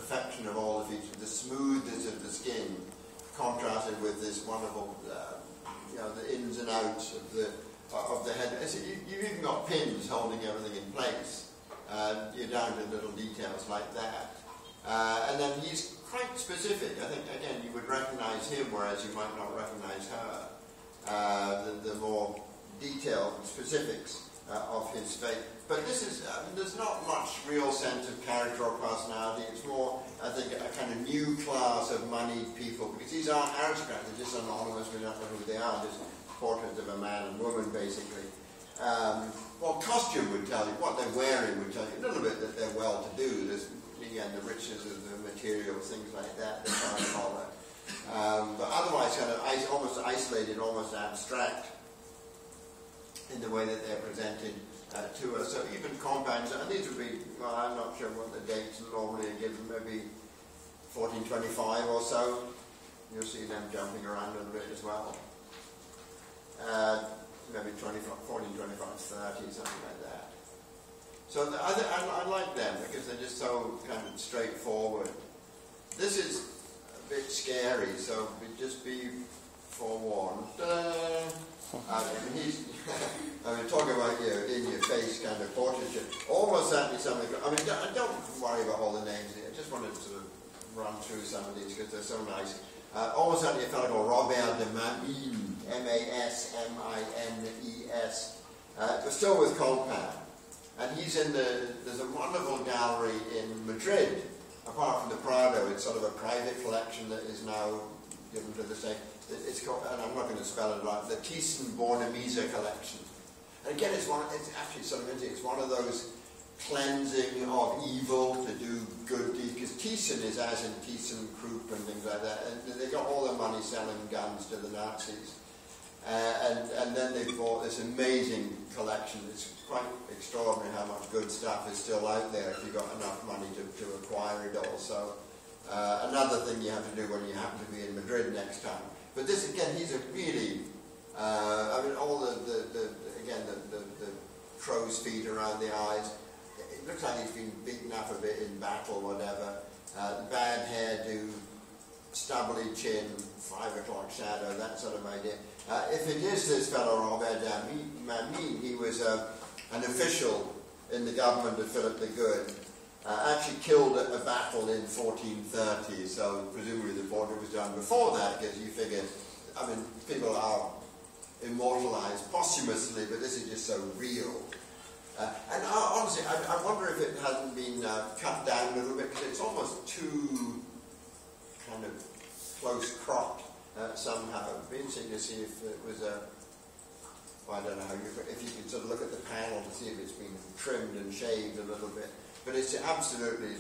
perfection of all the features, the smoothness of the skin, contrasted with this wonderful, the ins and outs of the head. So you've even got pins holding everything in place. You're down to little details like that. And then he's quite specific. I think, again, you would recognize him, whereas you might not recognize her. The more detailed specifics of his face. But this is, there's not much real sense of character or personality. It's more, I think, a kind of new class of moneyed people, because these aren't aristocrats, they're just anonymous, we don't know who they are, just portraits of a man and woman, basically. Well, costume would tell you, what they're wearing would tell you a little bit that they're well-to-do. There's, again, the richness of the materials, things like that, they try to follow. But otherwise, kind of almost isolated, almost abstract in the way that they're presented to us. So even compounds, and these would be, well, I'm not sure what the dates normally are given, maybe 1425 or so. You'll see them jumping around a little bit as well. Maybe 1425, 30, something like that. So I like them because they're just so kind of straightforward. This is a bit scary, so just be forewarned. He's, talking about in-your-face kind of portraiture. Almost certainly something. Don't worry about all the names here. I just wanted to sort of run through some of these because they're so nice. Almost certainly a fellow called Robert de Mamines, M-A-S-M-I-N-E-S, but still with Colpin. And he's in there's a wonderful gallery in Madrid. Apart from the Prado, it's sort of a private collection that is now given to the state. It's called, and I'm not going to spell it right, the Thyssen-Bornemisza collection. And again, it's actually sort of interesting. It's one of those cleansing of evil to do good deeds, because Thyssen is as in ThyssenKrupp and things like that, and they got all their money selling guns to the Nazis. And then they bought this amazing collection. It's quite extraordinary how much good stuff is still out there if you've got enough money to acquire it all. So another thing you have to do when you happen to be in Madrid next time. But this, again, he's a really, all the crow's feet around the eyes. It looks like he's been beaten up a bit in battle, whatever. Bad hairdo, stubbly chin, 5 o'clock shadow, that sort of idea. If it is this fellow Robert de Mamines, he was an official in the government of Philip the Good. Actually killed at a battle in 1430, so presumably the portrait was done before that, because you figure, people are immortalized posthumously, but this is just so real. And honestly, I wonder if it hasn't been cut down a little bit, because it's almost too kind of close cropped somehow. It'd be interesting to see if it was I don't know if you can sort of look at the panel to see if it's been trimmed and shaved a little bit. But it's absolutely,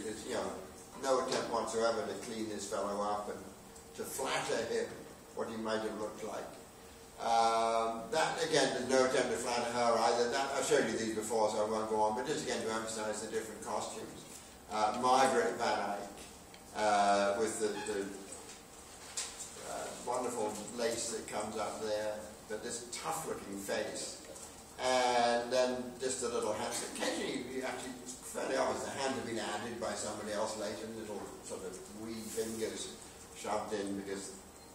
no attempt whatsoever to clean this fellow up and to flatter him, what he might have looked like. That, again, there's no attempt to flatter her either. I've showed you these before, so I won't go on, but just again to emphasize the different costumes. Margaret Van Eyck, with the wonderful lace that comes up there, but this tough-looking face. And then just a little hand. Occasionally, actually, fairly obvious, the hand had been added by somebody else later, little sort of wee fingers shoved in because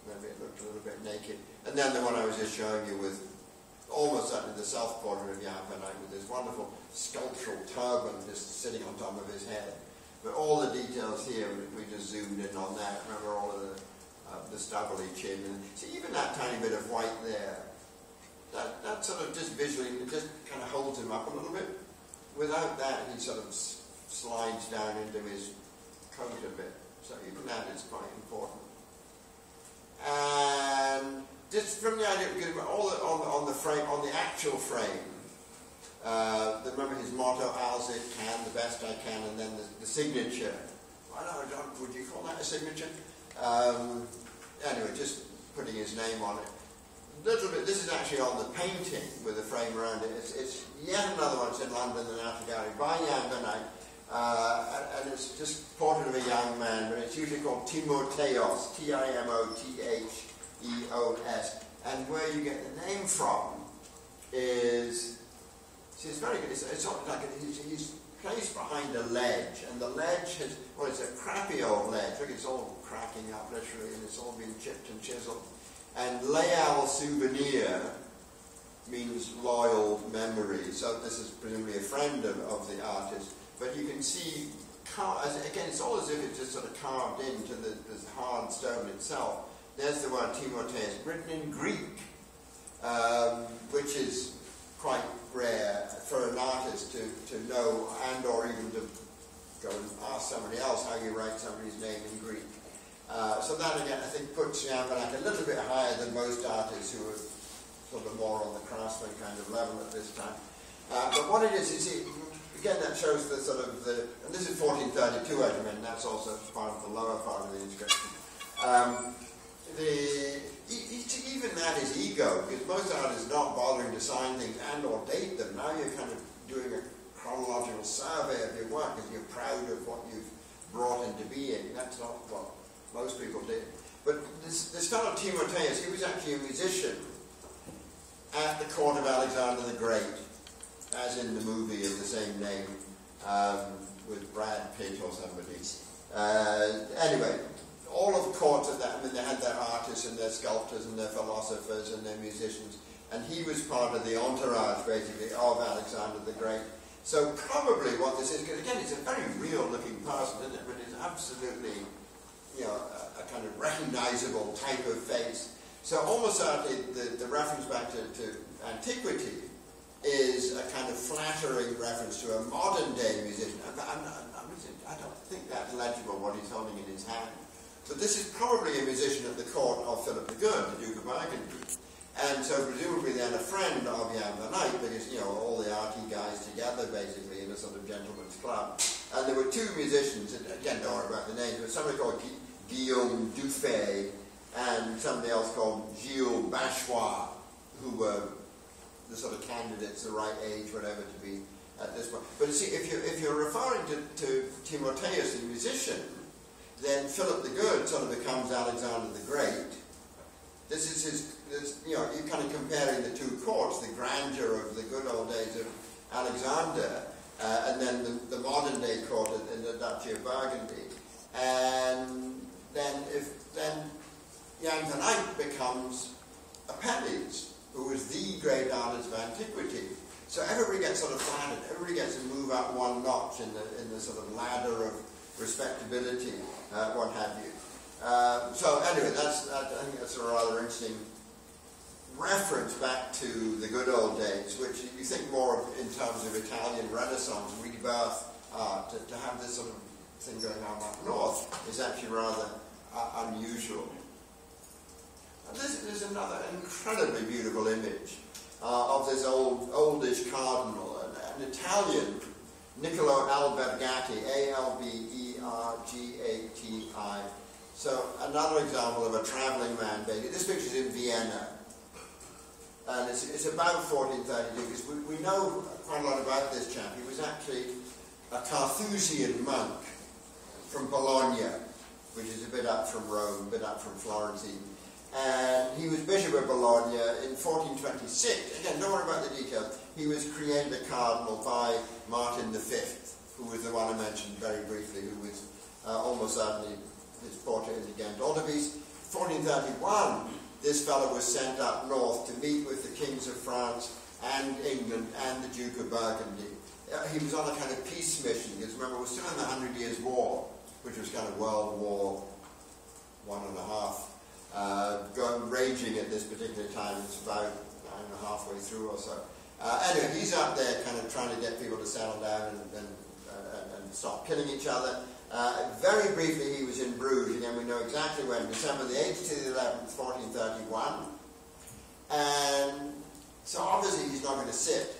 maybe it looked a little bit naked. And then the one I was just showing you with almost certainly the self-portrait of Jan van Eyck with this wonderful sculptural turban just sitting on top of his head. But all the details here, we just zoomed in on that. Remember all of the stubbly chin. And see, even that tiny bit of white there, that sort of just visually, it just kind of holds him up a little bit. Without that, he sort of slides down into his coat a bit. So even that is quite important. And just from the idea, on the frame, on the actual frame, remember his motto, "Als ik can, the best I can," and then the signature. I don't know, would you call that a signature? Anyway, just putting his name on it. Little bit. This is actually on the painting with the frame around it. It's yet another one. It's in London, the National Gallery by Jan van Eyck, and it's just portrait of a young man, but it's usually called Timotheos, Timotheos, and where you get the name from is, see, it's very good. It's sort of like he's placed behind a ledge, and the ledge has, well, it's a crappy old ledge. Look, it's all cracking up literally, and it's all been chipped and chiseled. And Leal Souvenir means loyal memory, so this is presumably a friend of the artist. But you can see, again, it's all as if it's just sort of carved into the hard stone itself. There's the word Timotheus, written in Greek, which is quite rare for an artist to know, and or even to go and ask somebody else how you write somebody's name in Greek. So that again, I think, puts Javanak a little bit higher than most artists who are sort of more on the craftsman kind of level at this time. But what it is, again, that shows the sort of and this is 1432, I mean, that's also part of the lower part of the inscription. Even that is ego, because most artists are not bothering to sign things and or date them. Now you're kind of doing a chronological survey of your work because you're proud of what you've brought into being. That's not what most people did. But this fellow Timotheus, he was actually a musician at the court of Alexander the Great, as in the movie of the same name, with Brad Pitt or somebody. Anyway, all of the courts of that, I mean, they had their artists and their sculptors and their philosophers and their musicians, and he was part of the entourage, basically, of Alexander the Great. So probably what this is, because again, it's a very real-looking person, isn't it? But it's absolutely, a kind of recognizable type of face. So almost certainly the reference back to antiquity is a kind of flattering reference to a modern-day musician. I don't think that's legible, what he's holding in his hand. But this is probably a musician at the court of Philip the Good, the Duke of Burgundy. And so presumably then a friend of Jan van Eyck, because, all the arty guys together, basically, in a sort of gentleman's club. And there were two musicians, and again, don't worry about the names, but somebody called Guillaume Dufay and somebody else called Gilles Bachois, who were the sort of candidates, the right age, whatever, to be at this point. But you see, if you're referring to Timotheus, the musician, then Philip the Good sort of becomes Alexander the Great. This is you're kind of comparing the two courts, the grandeur of the good old days of Alexander, and then the modern day court in the Duchy of Burgundy. And then Jan van Eyck becomes Apelles, who was the great artist of antiquity. So everybody gets sort of flattered. Everybody gets to move up one notch in the sort of ladder of respectability, what have you. So anyway, I think that's a rather interesting reference back to the good old days, which you think more of in terms of Italian Renaissance, rebirth art. To have this sort of thing going on up north is actually rather unusual. And this is another incredibly beautiful image of this oldish cardinal, an Italian, Niccolo Albergati, A-L-B-E-R-G-A-T-I. So another example of a travelling man, basically. This picture is in Vienna, and it's about 1432, because we know quite a lot about this chap. He was actually a Carthusian monk from Bologna, which is a bit up from Rome, a bit up from Florence even. And he was Bishop of Bologna in 1426. Again, don't worry about the details. He was created a cardinal by Martin V, who was the one I mentioned very briefly, who was almost certainly, his portrait is again D'Altevis. 1431, this fellow was sent up north to meet with the kings of France and England and the Duke of Burgundy. He was on a kind of peace mission, because remember, we're still in the 100 Years' War, which was kind of World War I&a half, raging at this particular time. It's about, I don't know, halfway through or so. Anyway, he's up there kind of trying to get people to settle down and stop killing each other. Very briefly, he was in Bruges. Again, we know exactly when, December the 8th to the 11th, 1431. And so obviously he's not going to sit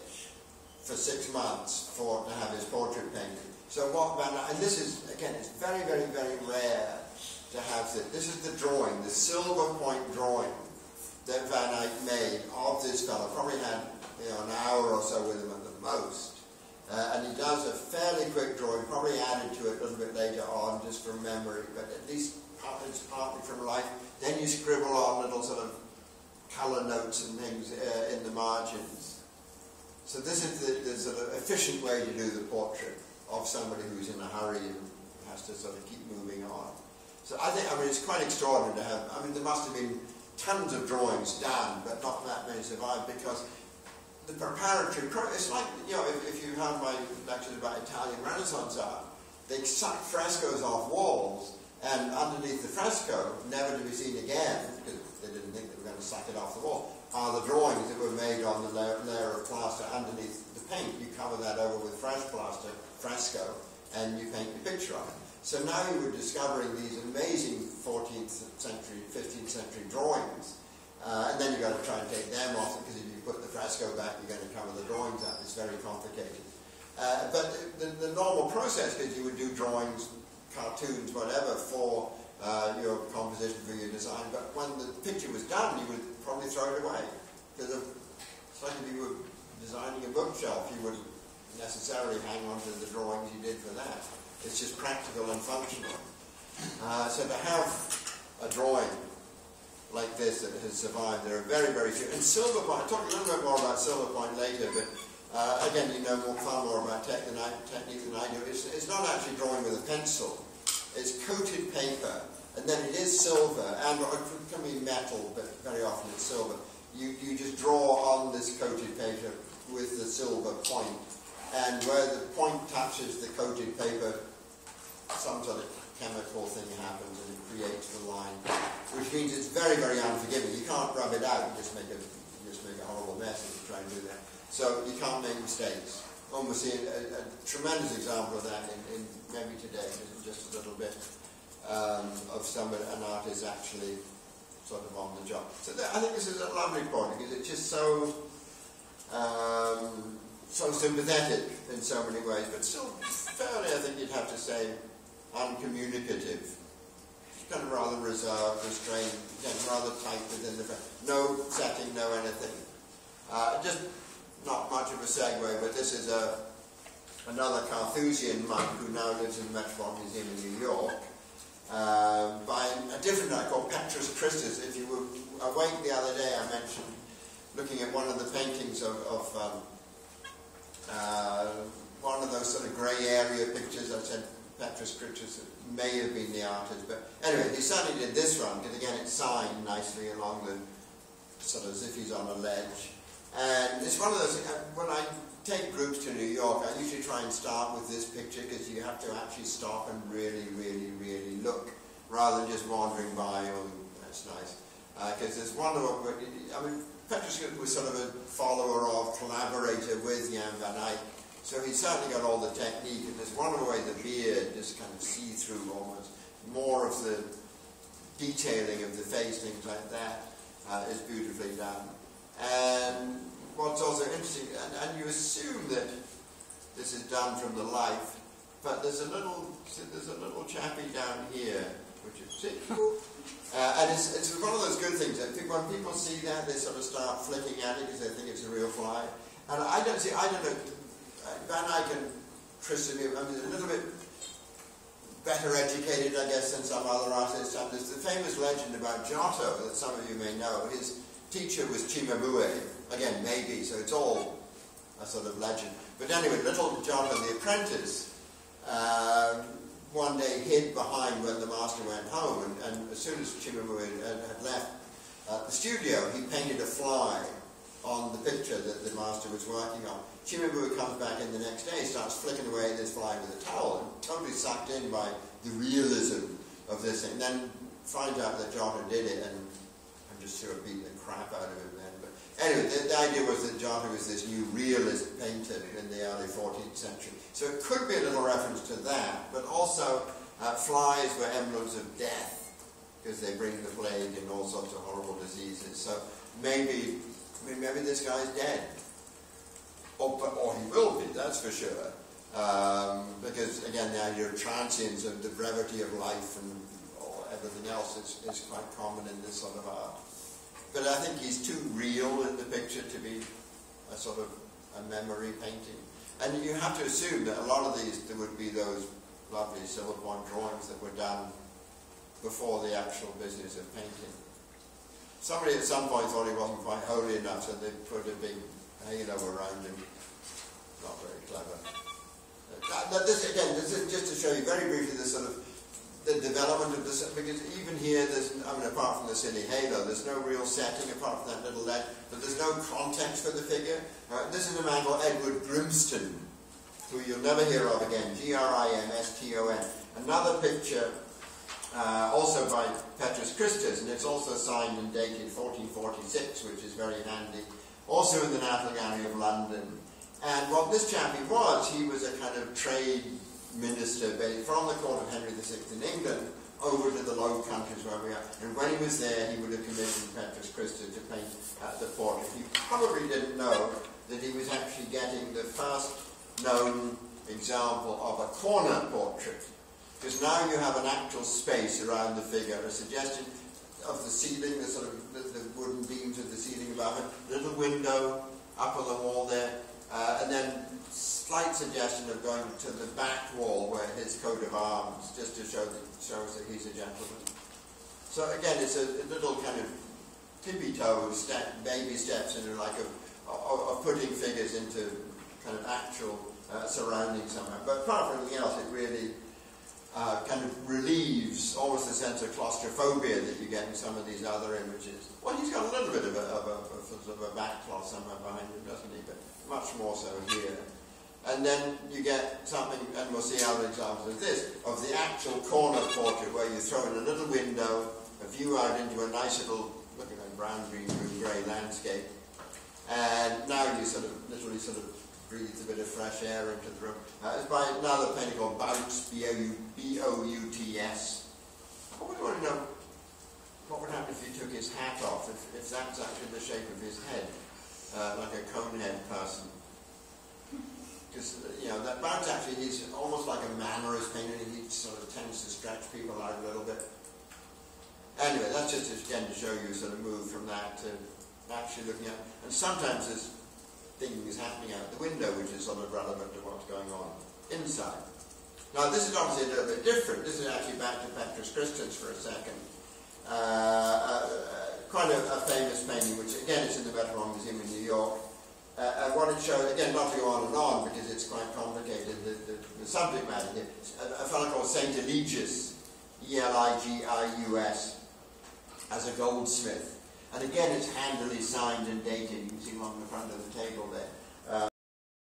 for 6 months to have his portrait painted. So and this is, again, it's very, very, very rare to have this. This is the drawing, the silver point drawing that Van Eyck made of this fellow. Probably had an hour or so with him at the most. And he does a fairly quick drawing, probably added to it a little bit later on, just from memory, but at least it's partly from life. Then you scribble on little sort of colour notes and things in the margins. So this is the sort of efficient way to do the portrait. of somebody who's in a hurry and has to sort of keep moving on. So I mean, it's quite extraordinary to have, I mean, there must have been tons of drawings done, but not that many survived, because the preparatory, it's like, you know, if you have my lectures about Italian Renaissance art, they suck frescoes off walls, and underneath the fresco, never to be seen again, because they didn't think they were going to suck it off the wall, are the drawings that were made on the layer of plaster underneath the paint. You cover that over with fresh plaster, fresco, and you paint your picture on it. So now you were discovering these amazing 14th century, 15th century drawings, and then you've got to try and take them off, because if you put the fresco back, you're going to cover the drawings up. It's very complicated. But the normal process is you would do drawings, cartoons, whatever, for your composition, for your design, but when the picture was done, you would probably throw it away. Because it's like if you were designing a bookshelf, you wouldn't necessarily hang on to the drawings you did for that. It's just practical and functional. So to have a drawing like this that has survived, there are very, very few. And silver point, I'll talk a little bit more about silver point later, but again, you know far more about technique than I do. It's not actually drawing with a pencil. It's coated paper, and then it is silver, and it can be metal, but very often it's silver. You just draw on this coated paper with the silver point, and where the point touches the coated paper, some sort of chemical thing happens and it creates the line, which means it's very, very unforgiving. You can't rub it out, you just make a horrible mess if you try and do that. So you can't make mistakes. Almost see a tremendous example of that in maybe today, just a little bit of an artist actually sort of on the job. So I think this is a lovely point, because it's just so sympathetic in so many ways, but still fairly, I think you'd have to say, uncommunicative. Kind of rather reserved, restrained, rather tight within the frame. No setting, no anything. Just not much of a segue, but this is another Carthusian monk who now lives in the Metropolitan Museum in New York, by a different guy called Petrus Christus. If you were awake the other day, I mentioned looking at one of the paintings of one of those sort of grey area pictures. I said Petrus Christus may have been the artist, but anyway, he certainly did this one, because again it's signed nicely along the, sort of as if he's on a ledge. And it's one of those, when I take groups to New York, I usually try and start with this picture, because you have to actually stop and really, really, really look, rather than just wandering by, oh, that's nice. Because there's one of them, I mean, Petrus was sort of a follower of, collaborator with Jan van Eyck, so he's certainly got all the technique, and there's one of the way the beard, just kind of see-through almost, more of the detailing of the face, things like that, is beautifully done. And what's also interesting, and you assume that this is done from the life, but there's a little chappy down here, which is and it's one of those good things that when people see that, they sort of start flicking at it because they think it's a real fly. And I don't know, Van Eyck and Christus, I mean, a little bit better educated, I guess, than some other artists. And there's the famous legend about Giotto that some of you may know. His teacher was Cimabue, again, maybe, so it's all a sort of legend. But anyway, little Giotto, the apprentice, one day hid behind when the master went home, and as soon as Cimabue had left the studio, he painted a fly on the picture that the master was working on. Cimabue comes back in the next day, starts flicking away at this fly with a towel, and totally sucked in by the realism of this thing. Then finds out that Giotto did it, and just sort of beat the crap out of him then. But anyway, the idea was that Giotto was this new realist painter in the early 14th century. So it could be a little reference to that, but also flies were emblems of death, because they bring the plague and all sorts of horrible diseases. So maybe this guy's dead. Or he will be, that's for sure. Because, again, the idea of transience, of the brevity of life and everything else is quite common in this sort of art. But I think he's too real in the picture to be a sort of a memory painting. And you have to assume that a lot of these, there would be those lovely silver point drawings that were done before the actual business of painting. Somebody at some point thought he wasn't quite holy enough, so they put a big halo around him. Not very clever. this is just to show you very briefly the sort of the development of this, because even here, apart from the silly halo, there's no real setting apart from that little lead, but there's no context for the figure. This is a man called Edward Grimston, who you'll never hear of again, Grimston. Another picture, also by Petrus Christus, and it's also signed and dated 1446, which is very handy, also in the National Gallery of London. And what this chappie was, he was a kind of trade minister from the court of Henry VI in England over to the Low Countries where we are. And when he was there, he would have commissioned Petrus Christus to paint the portrait. He probably didn't know that he was actually getting the first known example of a corner portrait. Because now you have an actual space around the figure, a suggestion of the ceiling, the sort of the wooden beams of the ceiling above it, little window up on the wall there, and then slight suggestion of going to the back wall where his coat of arms, just to show us that he's a gentleman. So again, it's a little kind of tippy-toes, baby steps into like of putting figures into kind of actual surroundings somehow. But apart from anything else, it really kind of relieves almost the sense of claustrophobia that you get in some of these other images. Well, he's got a little bit of a backcloth somewhere behind him, doesn't he? But much more so here. And then you get something, and we'll see other examples of this, of the actual corner portrait where you throw in a little window, a view out into a nice little, looking like brown, green, grey landscape. And now you literally breathe a bit of fresh air into the room. It's by another painter called Bouts, B-O-U-T-S. I would want to know what would happen if you took his hat off, if that's actually the shape of his head, like a cone-head person. Because, that Bouts actually, he's almost like a mannerist painter. He sort of tends to stretch people out a little bit. Anyway, that's just again to show you sort of move from that to actually looking at. And sometimes there's things happening out the window which is sort of relevant to what's going on inside. Now, this is obviously a little bit different. This is actually back to Petrus Christus for a second. Quite a famous painting, which again is in the Metropolitan Museum in New York. And what it shows, again, not to go on and on because it's quite complicated, the subject matter here. A fellow called Saint Eligius, E-L-I-G-I-U-S, as a goldsmith. And again, it's handily signed and dated. You can see along the front of the table there.